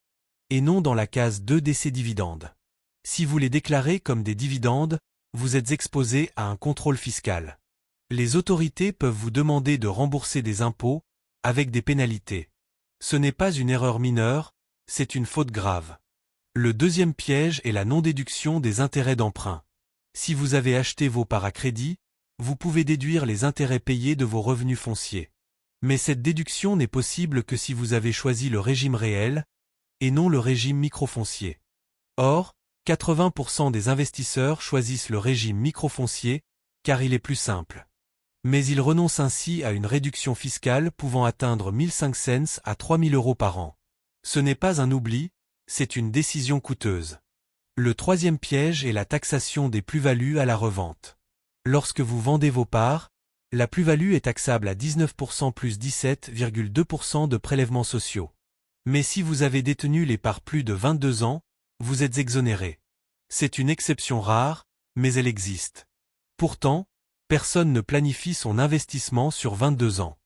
et non dans la case 2D ces dividendes. Si vous les déclarez comme des dividendes, vous êtes exposé à un contrôle fiscal. Les autorités peuvent vous demander de rembourser des impôts avec des pénalités. Ce n'est pas une erreur mineure, c'est une faute grave. Le deuxième piège est la non-déduction des intérêts d'emprunt. Si vous avez acheté vos parts à crédit, vous pouvez déduire les intérêts payés de vos revenus fonciers. Mais cette déduction n'est possible que si vous avez choisi le régime réel, et non le régime microfoncier. Or, 80% des investisseurs choisissent le régime microfoncier, car il est plus simple. Mais ils renoncent ainsi à une réduction fiscale pouvant atteindre 1500 cents à 3000 € par an. Ce n'est pas un oubli, c'est une décision coûteuse. Le troisième piège est la taxation des plus-values à la revente. Lorsque vous vendez vos parts, la plus-value est taxable à 19% plus 17,2% de prélèvements sociaux. Mais si vous avez détenu les parts plus de 22 ans, vous êtes exonéré. C'est une exception rare, mais elle existe. Pourtant, personne ne planifie son investissement sur 22 ans.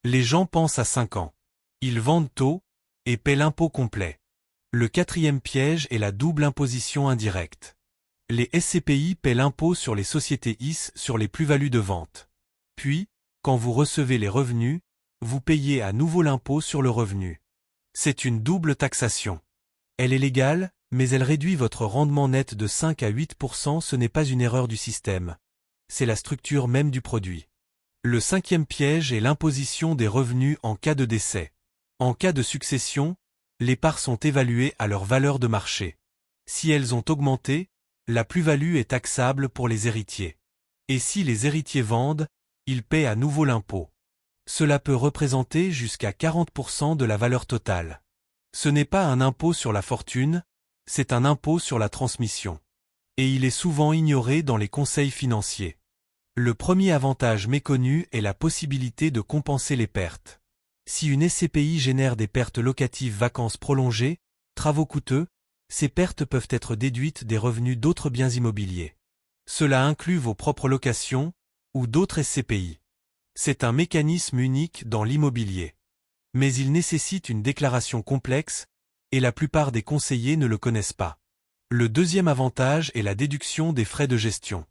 Les gens pensent à 5 ans. Ils vendent tôt et paient l'impôt complet. Le quatrième piège est la double imposition indirecte. Les SCPI paient l'impôt sur les sociétés IS sur les plus-values de vente. Puis, quand vous recevez les revenus, vous payez à nouveau l'impôt sur le revenu. C'est une double taxation. Elle est légale, mais elle réduit votre rendement net de 5 à 8%. Ce n'est pas une erreur du système. C'est la structure même du produit. Le cinquième piège est l'imposition des revenus en cas de décès. En cas de succession, les parts sont évaluées à leur valeur de marché. Si elles ont augmenté, la plus-value est taxable pour les héritiers. Et si les héritiers vendent, ils paient à nouveau l'impôt. Cela peut représenter jusqu'à 40% de la valeur totale. Ce n'est pas un impôt sur la fortune, c'est un impôt sur la transmission. Et il est souvent ignoré dans les conseils financiers. Le premier avantage méconnu est la possibilité de compenser les pertes. Si une SCPI génère des pertes locatives vacances prolongées, travaux coûteux, ces pertes peuvent être déduites des revenus d'autres biens immobiliers. Cela inclut vos propres locations ou d'autres SCPI. C'est un mécanisme unique dans l'immobilier. Mais il nécessite une déclaration complexe, et la plupart des conseillers ne le connaissent pas. Le deuxième avantage est la déduction des frais de gestion.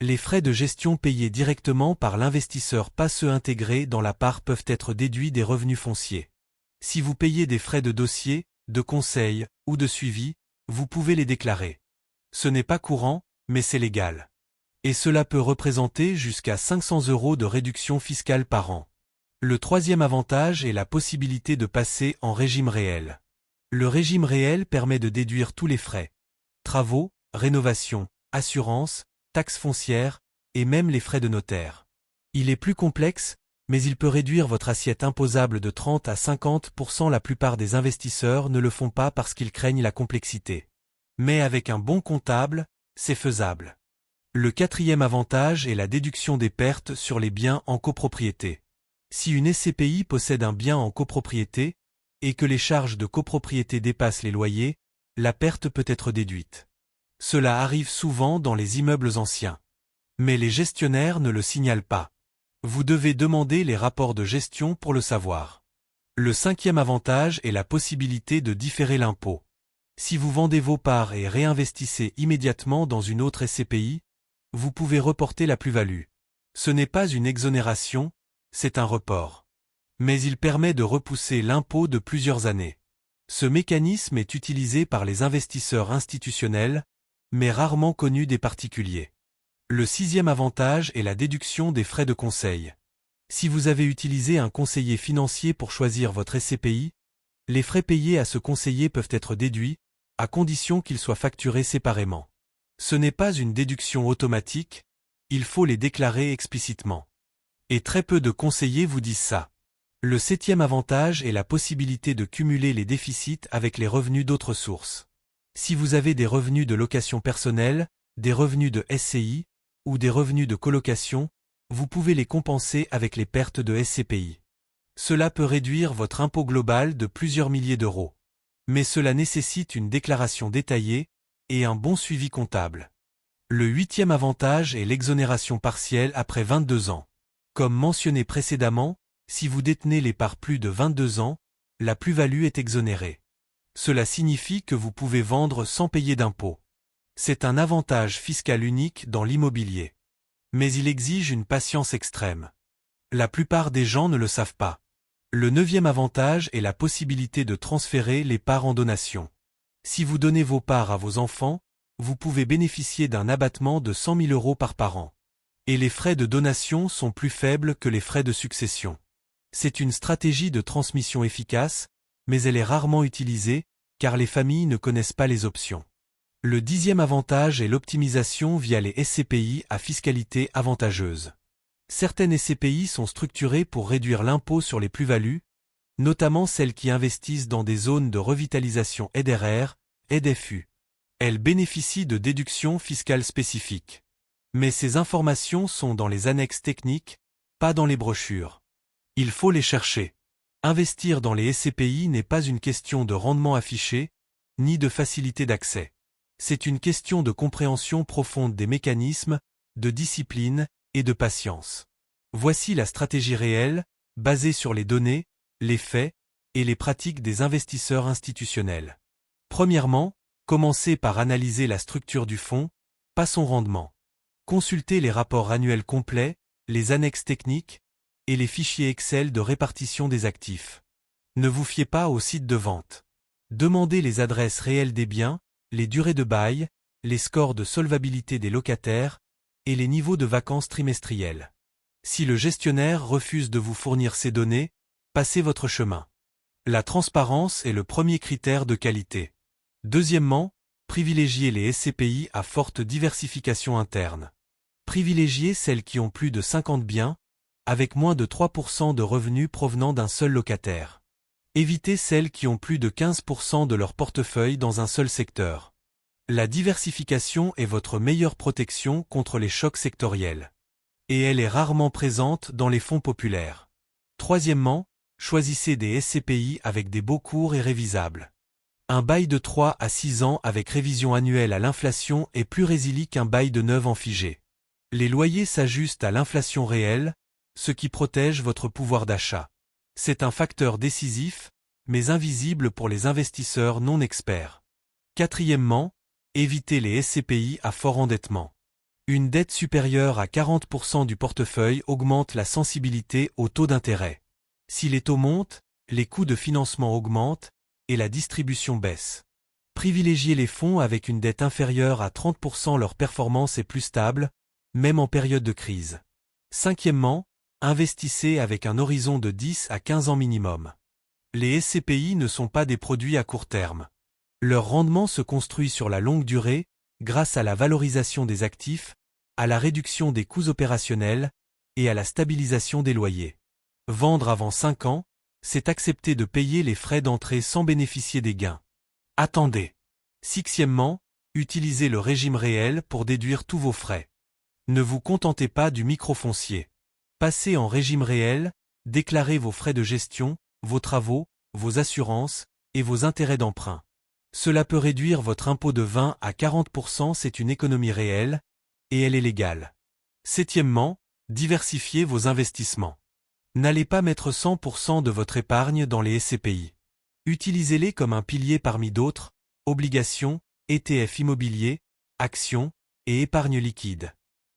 Les frais de gestion payés directement par l'investisseur, pas ceux intégrés dans la part, peuvent être déduits des revenus fonciers. Si vous payez des frais de dossier, de conseil ou de suivi, vous pouvez les déclarer. Ce n'est pas courant, mais c'est légal. Et cela peut représenter jusqu'à 500 € de réduction fiscale par an. Le troisième avantage est la possibilité de passer en régime réel. Le régime réel permet de déduire tous les frais. Travaux, rénovation, assurance, taxes foncières, et même les frais de notaire. Il est plus complexe, mais il peut réduire votre assiette imposable de 30 à 50%. La plupart des investisseurs ne le font pas parce qu'ils craignent la complexité. Mais avec un bon comptable, c'est faisable. Le quatrième avantage est la déduction des pertes sur les biens en copropriété. Si une SCPI possède un bien en copropriété, et que les charges de copropriété dépassent les loyers, la perte peut être déduite. Cela arrive souvent dans les immeubles anciens. Mais les gestionnaires ne le signalent pas. Vous devez demander les rapports de gestion pour le savoir. Le cinquième avantage est la possibilité de différer l'impôt. Si vous vendez vos parts et réinvestissez immédiatement dans une autre SCPI, vous pouvez reporter la plus-value. Ce n'est pas une exonération, c'est un report. Mais il permet de repousser l'impôt de plusieurs années. Ce mécanisme est utilisé par les investisseurs institutionnels, mais rarement connu des particuliers. Le sixième avantage est la déduction des frais de conseil. Si vous avez utilisé un conseiller financier pour choisir votre SCPI, les frais payés à ce conseiller peuvent être déduits, à condition qu'ils soient facturés séparément. Ce n'est pas une déduction automatique, il faut les déclarer explicitement. Et très peu de conseillers vous disent ça. Le septième avantage est la possibilité de cumuler les déficits avec les revenus d'autres sources. Si vous avez des revenus de location personnelle, des revenus de SCI, ou des revenus de colocation, vous pouvez les compenser avec les pertes de SCPI. Cela peut réduire votre impôt global de plusieurs milliers d'euros. Mais cela nécessite une déclaration détaillée et un bon suivi comptable. Le huitième avantage est l'exonération partielle après 22 ans. Comme mentionné précédemment, si vous détenez les parts plus de 22 ans, la plus-value est exonérée. Cela signifie que vous pouvez vendre sans payer d'impôt. C'est un avantage fiscal unique dans l'immobilier. Mais il exige une patience extrême. La plupart des gens ne le savent pas. Le neuvième avantage est la possibilité de transférer les parts en donation. Si vous donnez vos parts à vos enfants, vous pouvez bénéficier d'un abattement de 100 000 € par parent. Et les frais de donation sont plus faibles que les frais de succession. C'est une stratégie de transmission efficace, mais elle est rarement utilisée, car les familles ne connaissent pas les options. Le dixième avantage est l'optimisation via les SCPI à fiscalité avantageuse. Certaines SCPI sont structurées pour réduire l'impôt sur les plus-values, notamment celles qui investissent dans des zones de revitalisation ZRR, ZFU. Elles bénéficient de déductions fiscales spécifiques. Mais ces informations sont dans les annexes techniques, pas dans les brochures. Il faut les chercher. Investir dans les SCPI n'est pas une question de rendement affiché, ni de facilité d'accès. C'est une question de compréhension profonde des mécanismes, de discipline et de patience. Voici la stratégie réelle, basée sur les données, les faits et les pratiques des investisseurs institutionnels. Premièrement, commencez par analyser la structure du fonds, pas son rendement. Consultez les rapports annuels complets, les annexes techniques et les fichiers Excel de répartition des actifs. Ne vous fiez pas aux sites de vente. Demandez les adresses réelles des biens, les durées de bail, les scores de solvabilité des locataires et les niveaux de vacances trimestriels. Si le gestionnaire refuse de vous fournir ces données, passez votre chemin. La transparence est le premier critère de qualité. Deuxièmement, privilégiez les SCPI à forte diversification interne. Privilégiez celles qui ont plus de 50 biens, avec moins de 3% de revenus provenant d'un seul locataire. Évitez celles qui ont plus de 15% de leur portefeuille dans un seul secteur. La diversification est votre meilleure protection contre les chocs sectoriels. Et elle est rarement présente dans les fonds populaires. Troisièmement, choisissez des SCPI avec des baux courts et révisables. Un bail de 3 à 6 ans avec révision annuelle à l'inflation est plus résilient qu'un bail de 9 ans figé. Les loyers s'ajustent à l'inflation réelle, ce qui protège votre pouvoir d'achat. C'est un facteur décisif, mais invisible pour les investisseurs non experts. Quatrièmement, évitez les SCPI à fort endettement. Une dette supérieure à 40% du portefeuille augmente la sensibilité au taux d'intérêt. Si les taux montent, les coûts de financement augmentent et la distribution baisse. Privilégiez les fonds avec une dette inférieure à 30%, leur performance est plus stable, même en période de crise. Cinquièmement, investissez avec un horizon de 10 à 15 ans minimum. Les SCPI ne sont pas des produits à court terme. Leur rendement se construit sur la longue durée, grâce à la valorisation des actifs, à la réduction des coûts opérationnels et à la stabilisation des loyers. Vendre avant 5 ans, c'est accepter de payer les frais d'entrée sans bénéficier des gains. Attendez. Sixièmement, utilisez le régime réel pour déduire tous vos frais. Ne vous contentez pas du microfoncier. Passez en régime réel, déclarez vos frais de gestion, vos travaux, vos assurances et vos intérêts d'emprunt. Cela peut réduire votre impôt de 20 à 40%, c'est une économie réelle, et elle est légale. Septièmement, diversifiez vos investissements. N'allez pas mettre 100% de votre épargne dans les SCPI. Utilisez-les comme un pilier parmi d'autres, obligations, ETF immobiliers, actions et épargne liquide.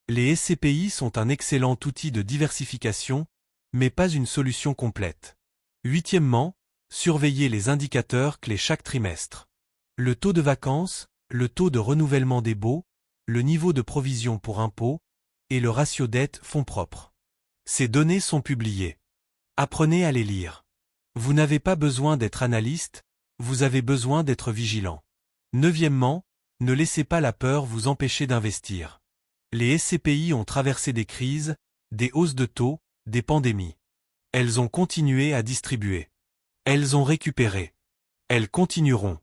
Les SCPI sont un excellent outil de diversification, mais pas une solution complète. Huitièmement, surveillez les indicateurs clés chaque trimestre. Le taux de vacances, le taux de renouvellement des baux, le niveau de provision pour impôts et le ratio dette-fonds propres. Ces données sont publiées. Apprenez à les lire. Vous n'avez pas besoin d'être analyste, vous avez besoin d'être vigilant. Neuvièmement, ne laissez pas la peur vous empêcher d'investir. Les SCPI ont traversé des crises, des hausses de taux, des pandémies. Elles ont continué à distribuer. Elles ont récupéré. Elles continueront.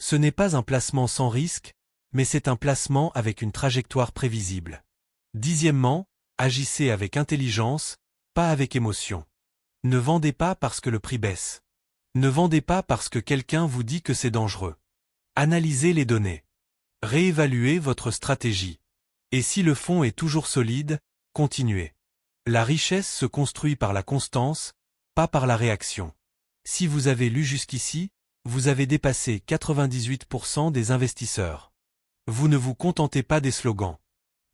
Ce n'est pas un placement sans risque, mais c'est un placement avec une trajectoire prévisible. Dixièmement, agissez avec intelligence, pas avec émotion. Ne vendez pas parce que le prix baisse. Ne vendez pas parce que quelqu'un vous dit que c'est dangereux. Analysez les données. Réévaluez votre stratégie. Et si le fonds est toujours solide, continuez. La richesse se construit par la constance, pas par la réaction. Si vous avez lu jusqu'ici, vous avez dépassé 98% des investisseurs. Vous ne vous contentez pas des slogans.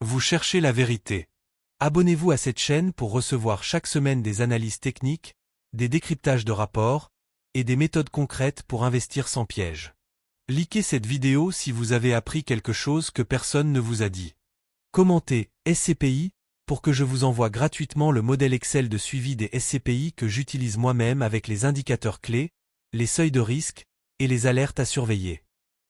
Vous cherchez la vérité. Abonnez-vous à cette chaîne pour recevoir chaque semaine des analyses techniques, des décryptages de rapports et des méthodes concrètes pour investir sans piège. Likez cette vidéo si vous avez appris quelque chose que personne ne vous a dit. Commentez SCPI pour que je vous envoie gratuitement le modèle Excel de suivi des SCPI que j'utilise moi-même avec les indicateurs clés, les seuils de risque et les alertes à surveiller.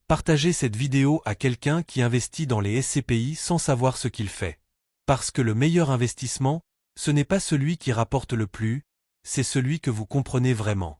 Partagez cette vidéo à quelqu'un qui investit dans les SCPI sans savoir ce qu'il fait. Parce que le meilleur investissement, ce n'est pas celui qui rapporte le plus, c'est celui que vous comprenez vraiment.